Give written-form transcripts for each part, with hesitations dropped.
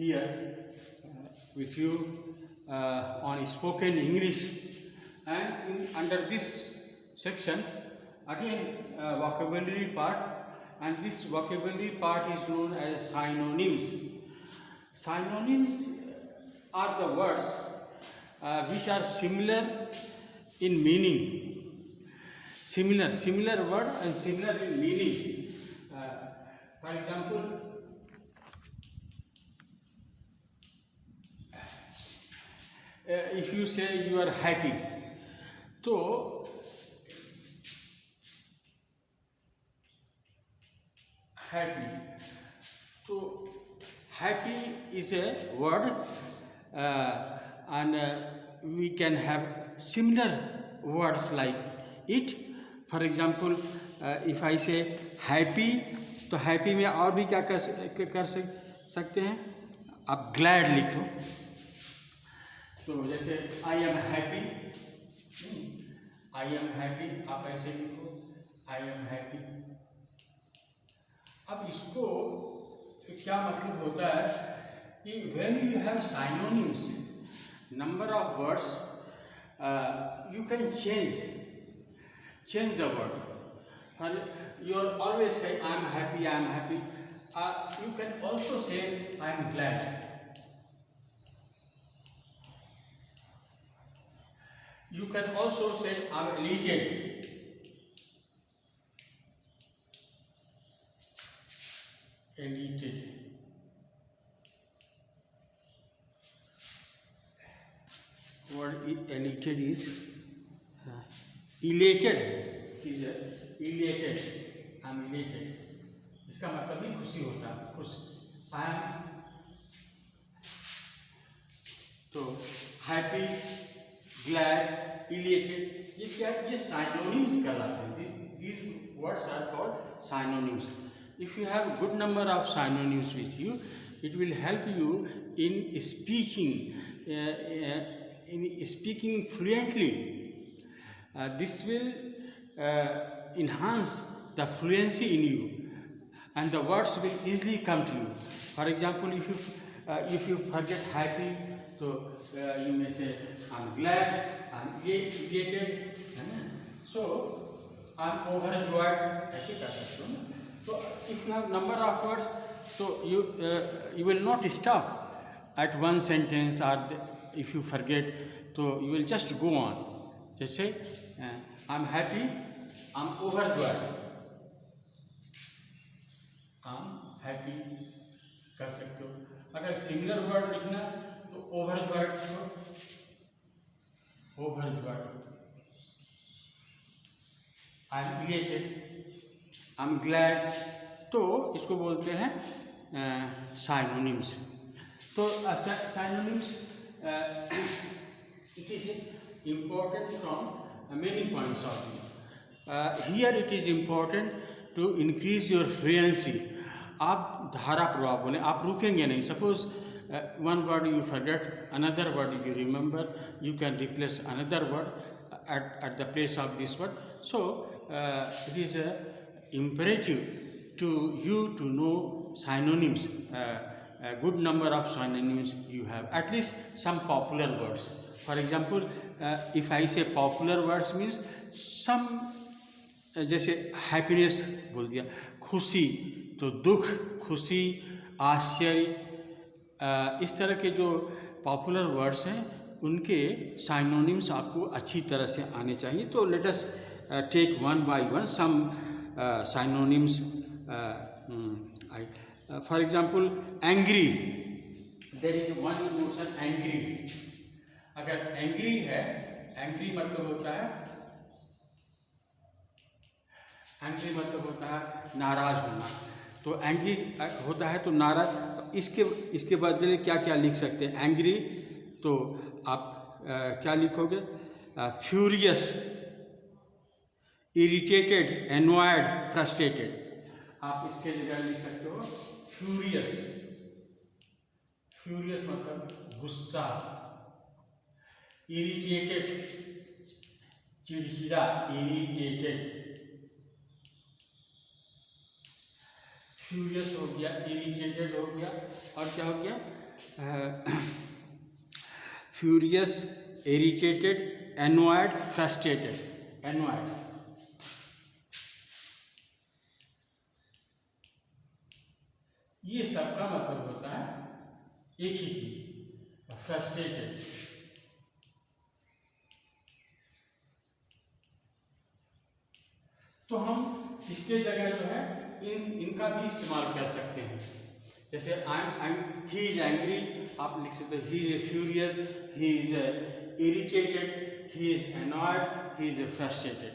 here with you on spoken English, and under this section again vocabulary part, and this vocabulary part is known as synonyms. Synonyms are the words which are similar in meaning, similar word and similar in meaning. For example, if you say you are happy, so happy is a word, and we can have similar words like it. For example, if I say happy, तो happy में और भी क्या कर सकते हैं आप glad लिखो. तो जैसे I am happy, आप ऐसे लिखो I am happy. अब इसको क्या मतलब होता है कि when you have synonyms, number of words, you can change the word. You are always say I am happy. You can also say I am glad. You can also say I am elated. Word elated is elated. I am elated. इसका मतलब ही खुशी होता है, खुश. I am तो happy, glad, elated, ये क्या, ये synonyms कहलाते हैं. These words are called synonyms. If you have a good number of synonyms with you, it will help you in speaking fluently. This will enhance the fluency in you, and the words will easily come to you. For example, if you forget happy, so you may say I'm glad, I'm elated, so I'm overjoyed. ऐसे कर सकते हो ना. So if you have number of words, so you will not stop at one sentence, or if you forget, so you will just go on. जैसे I'm happy, I'm overjoyed. I'm happy कर सकते हो. अगर singular word लिखना तो overjoyed. I'm elated, I'm glad. तो इसको बोलते हैं synonyms. तो synonyms it is important from many points of view. Here it is important to increase your fluency. आप धारा प्रवाह बोले, आप रुकेंगे नहीं. Suppose one word you forget, another word you remember, you can replace another word at the place of this word. So it is imperative to you to know synonyms. A good number of synonyms you have, at least some popular words. For example, if I say popular words means some, जैसे happiness बोल दिया, खुशी, तो दुख, खुशी, आश्चर्य, इस तरह के जो पॉपुलर वर्ड्स हैं उनके साइनोनिम्स आपको अच्छी तरह से आने चाहिए. तो let us take one by one some synonyms. For example angry, there is one emotion angry. अगर एंग्री है, एंग्री मतलब होता है नाराज होना. तो एंग्री होता है तो नाराज. तो इसके बदले क्या क्या लिख सकते हैं? एंग्री तो आप क्या लिखोगे? Furious, irritated, annoyed, frustrated. आप इसके जगह लिख सकते हो फ्यूरियस. फ्यूरियस मतलब गुस्सा. इरिटेटेड, चिड़चिड़ा, इरिटेटेड. फ्यूरियस हो गया, इरिटेटेड हो गया, और क्या हो गया? Furious, irritated, annoyed, frustrated. Annoyed, ये सबका मतलब होता है एक ही चीज, फ्रस्ट्रेटेड। तो हम इसके जगह जो है इनका भी इस्तेमाल कर सकते हैं। जैसे ही इज एंग्री, आप लिख सकते हो he is furious, he is irritated, he is annoyed, he is frustrated.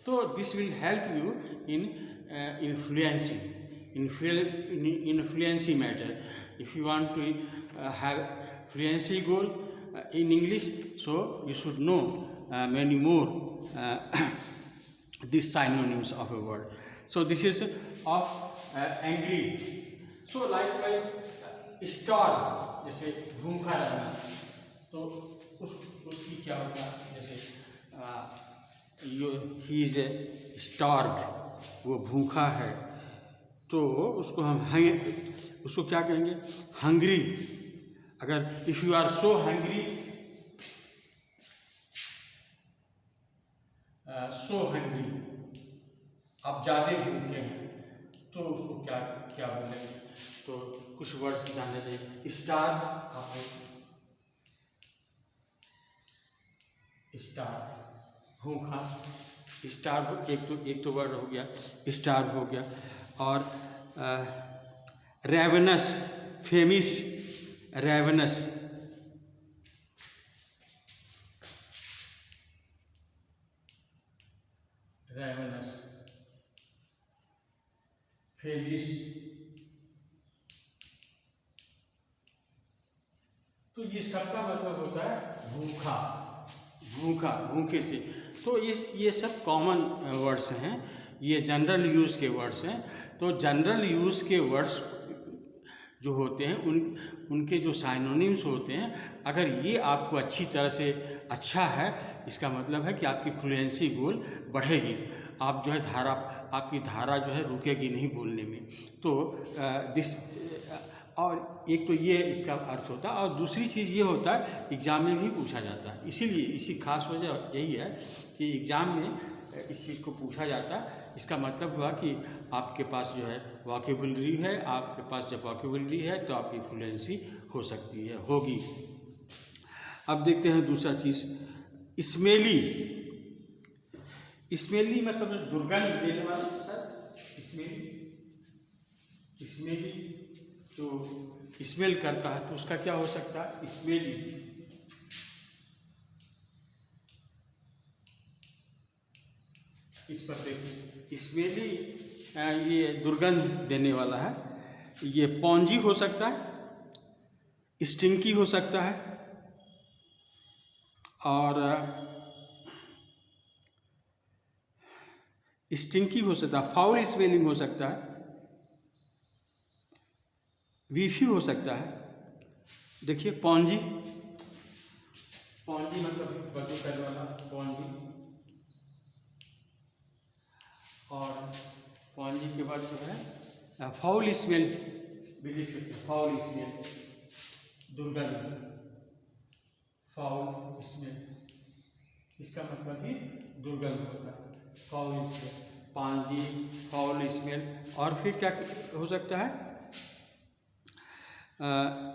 तो this will help you in influencing matter. If you want to have fluency goal in English, so you should know many more these synonyms of a word. So this is of angry. So likewise storm, जैसे भूखा रहना, तो उसकी क्या होता है, जैसे he is starved, वो भूखा है, तो उसको हम उसको क्या कहेंगे, हंग्री। अगर if you are so hungry, आप ज़्यादा भूखे हैं, तो उसको क्या क्या बोलेंगे, तो कुछ वर्ड्स जानने चाहिए। स्टार, भूखा, स्टार एक तो वर्ड हो गया, स्टार हो गया। और रेवनस, फेमिस, रेवनस, फेमिस, तो ये सबका मतलब होता है भूखे से। तो ये सब कॉमन वर्ड्स हैं, ये जनरल यूज़ के वर्ड्स हैं। तो जनरल यूज़ के वर्ड्स जो होते हैं उनके जो साइनोनिम्स होते हैं, अगर ये आपको अच्छी तरह से अच्छा है, इसका मतलब है कि आपकी फ्लुएंसी गोल बढ़ेगी। आप जो है आपकी धारा जो है रुकेगी नहीं बोलने में। तो और एक तो ये इसका अर्थ होता है, और दूसरी चीज़ ये होता है एग्ज़ाम में भी पूछा जाता है। इसीलिए इसी खास वजह यही है कि एग्ज़ाम में इस चीज़ को पूछा जाता है। इसका मतलब हुआ कि आपके पास जो है वोकैबुलरी है, आपके पास जब वोकैबुलरी है तो आपकी फ्लुएंसी हो सकती है, होगी। अब देखते हैं दूसरा चीज़, स्मेली। स्मेली मतलब दुर्गंध देने वाला सर, स्मेली जो स्मेल करता है, तो उसका क्या हो सकता है, स्मेली। इस पर देखिए, स्मेली ये दुर्गंध देने वाला है। ये पौंजी हो सकता है, स्टिंकी हो सकता है, और स्टिंकी हो सकता है, फाउल स्मेलिंग हो सकता है, वीफी हो सकता है। देखिए पौंजी मतलब बदबू करने वाला पौंजी, और पौंजी के बाद जो है फाउल स्मेल भी लिख सकते हैं, फाउल स्मेल, दुर्गंध, फाउल स्मेल, इसका मतलब ही दुर्गंध होता है, फाउल स्मेल, पांजी, फाउल स्मेल। और फिर क्या हो सकता है,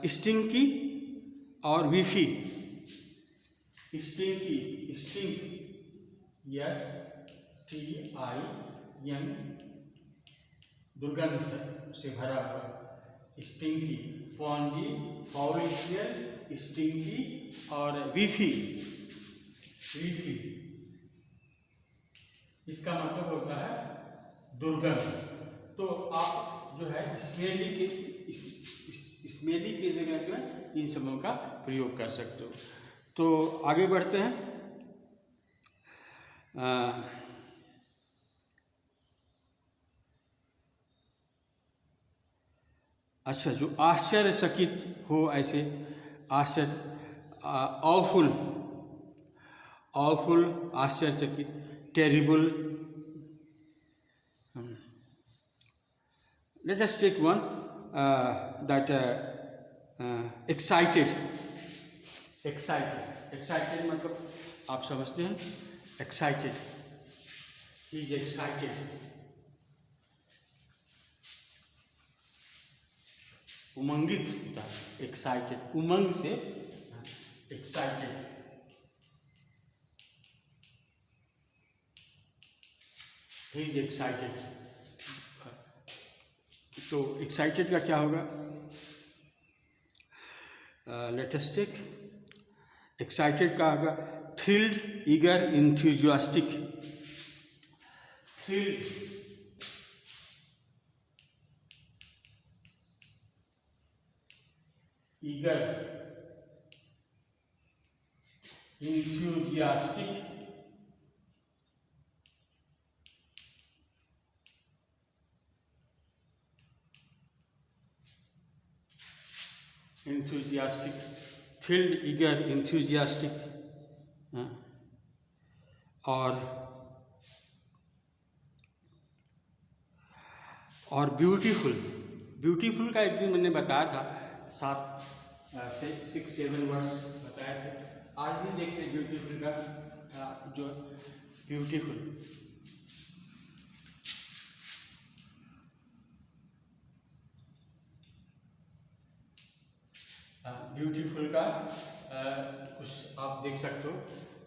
स्टिंकी और वीफी। स्टिंकी, STIN, दुर्गंध से भरा हुआ, स्टिंकी, पौंजी, फाउल स्मेल, स्टिंकी और वीफी। इसका मतलब होता है दुर्गंध। तो आप जो है स्मेली की जगह जो है इन सबों का प्रयोग कर सकते हो। तो आगे बढ़ते हैं। अच्छा, जो आश्चर्यचकित हो, ऐसे ऑफुल, आश्चर्यचकित, terrible. Let us take one that excited, excited, excited मतलब आप समझते हैं, एक्साइटेड, ही इज एक्साइटेड, उमंगित होता है, एक्साइटेड, उमंग से एक्साइटेड। He is excited. तो एक्साइटेड का क्या होगा? लेट अस टेक एक्साइटेड का होगा thrilled, eager, enthusiastic. Thrilled, eager, enthusiastic, enthusiastic, thrilled, eager, enthusiastic, और ब्यूटीफुल। ब्यूटीफुल का एक दिन मैंने बताया था, 6-7 वर्ड्स बताए थे। आज भी देखते ब्यूटीफुल का, जो ब्यूटीफुल, ब्यूटीफुल का कुछ आप देख सकते हो।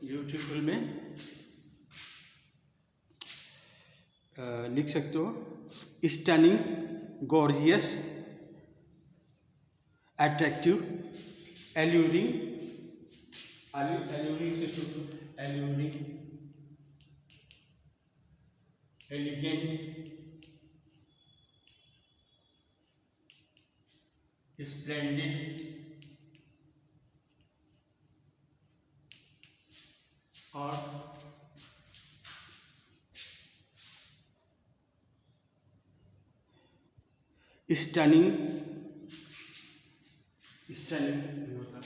ब्यूटीफुल में लिख सकते हो stunning, gorgeous, attractive, alluring, alluring से शुरू, एल्यूरिंग, एलिगेंट, स्प्लेंडिड, और स्टनिंग, स्टनिंग भी होता है।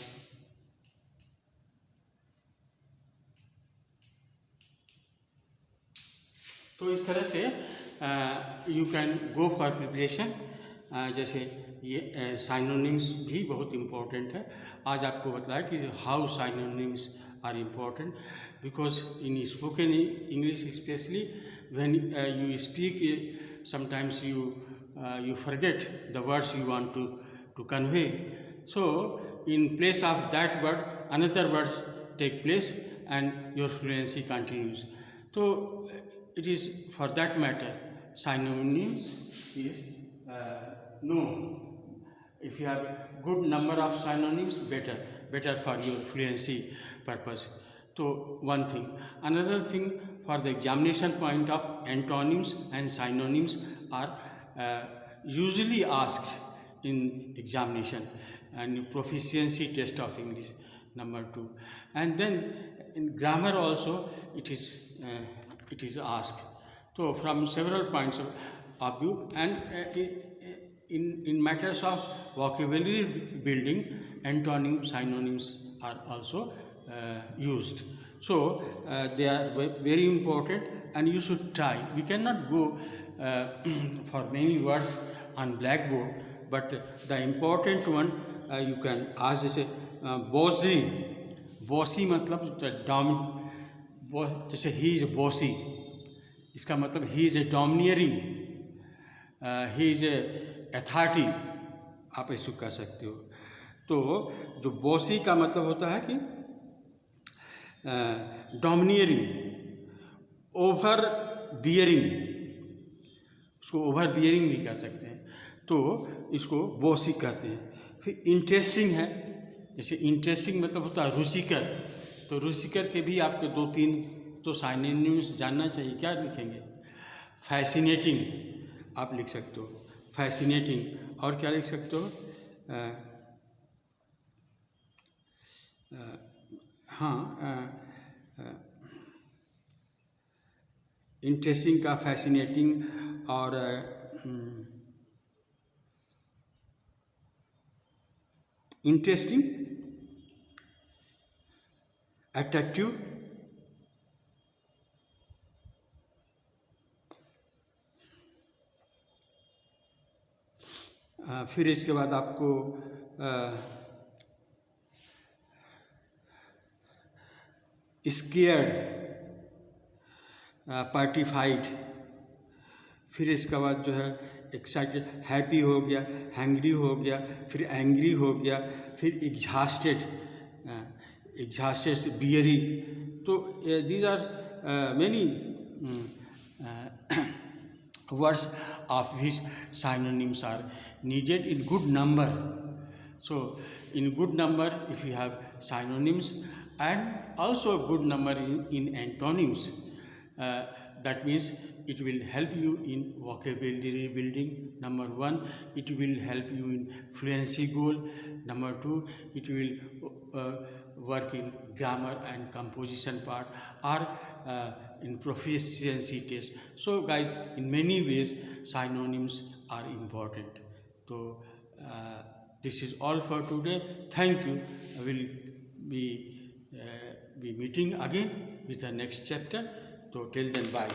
तो इस तरह से you can go for preparation. जैसे ये साइनोनिम्स भी बहुत इम्पोर्टेंट है। आज आपको बताया कि how synonyms are important, because in spoken English specially when you speak, sometimes you forget the words you want to convey. So in place of that word, another words take place and your fluency continues. So it is for that matter synonyms is known. If you have a good number of synonyms, better for your fluency purpose. So one thing. Another thing, for the examination point of antonyms and synonyms are usually asked in examination and proficiency test of English number 2. And then in grammar also it is asked. So from several points of view, and in matters of vocabulary building, antonyms, synonyms are also used. So they are very important, and you should try. We cannot go for many words on blackboard, but the important one you can ask. जैसे bossy, bossy मतलब जैसे he is bossy, इसका मतलब he is a domineering, he is a authority, आप इसको कह सकते हो। तो जो bossy का मतलब होता है कि डोमिनियरिंग, ओवर बियरिंग, उसको ओवर बियरिंग भी कह सकते हैं, तो इसको बॉसी कहते हैं। फिर इंटरेस्टिंग है, जैसे इंटरेस्टिंग मतलब होता है रुचिकर, तो रुचिकर के भी आपको 2-3 तो साइनोनिम्स जानना चाहिए। क्या लिखेंगे? फैसिनेटिंग आप लिख सकते हो, फैसिनेटिंग। और क्या लिख सकते हो? इंटरेस्टिंग का फैसिनेटिंग, और इंटरेस्टिंग, अट्रैक्टिव, फिर इसके बाद आपको स्केयर्ड, पार्टिफाइड, फिर इसके बाद जो है एक्साइटेड, हैप्पी हो गया, हैंग्री हो गया, फिर एंग्री हो गया, फिर एग्जॉस्टेड, एग्जॉस्टेड, बियरी. तो these are many words of which synonyms are needed in good number. So in good number, if you have synonyms, and also good number in antonyms, that means it will help you in vocabulary building. Number one, it will help you in fluency goal. Number two, it will work in grammar and composition part, or in proficiency test. So guys, in many ways synonyms are important. So this is all for today. Thank you. I will be meeting again with the next chapter. So till then, bye.